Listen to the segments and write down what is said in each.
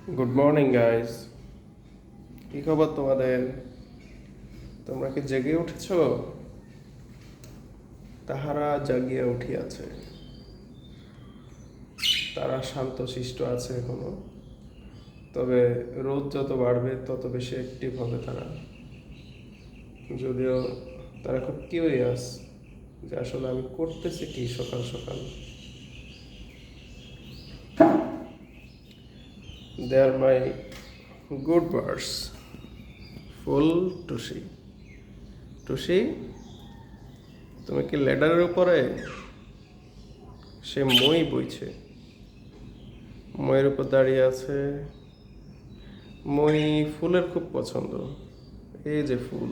Good morning guys. কি খবর তোমাদের? তোমরা কি জেগে উঠেছো? তাহারা জাগিয়া উঠিয়াছে, তারা শান্তশিষ্ট আছে এখনো। তবে রোদ যত বাড়বে তত বেশি অ্যাক্টিভ হবে তারা। যদিও তারা খুব কিউরিয়াস যে আসলে আমি করতেছি কি সকাল সকাল। দে আর মাই গুড বার্ডস। ফুল টুসি। টুসি, তুমি কি লেডারের উপরে? সে মই বইছে, ময়ের উপর দাঁড়িয়ে আছে। মই ফুলের খুব পছন্দ। এই যে ফুল,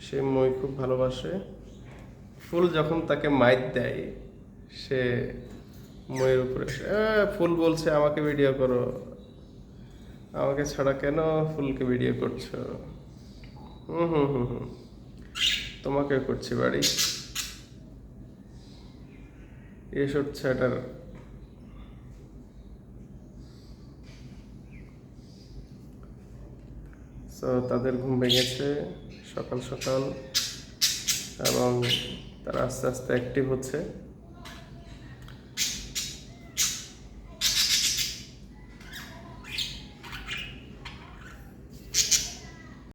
সে মই খুব ভালোবাসে। ফুল যখন তাকে মাইট দেয়, সে ময়ের উপরে ফুল বলছে আমাকে ভিডিও করো। আমাকে ছাড়া কেন ফুলকে ভিডিও করছো? হুম হুম হুম হুম, তোমাকে করছি বাড়ি। এসব ছেটার। সো তাদের ঘুম ভেঙেছে সকাল সকাল, এবং তারা আস্তে আস্তে অ্যাক্টিভ হচ্ছে।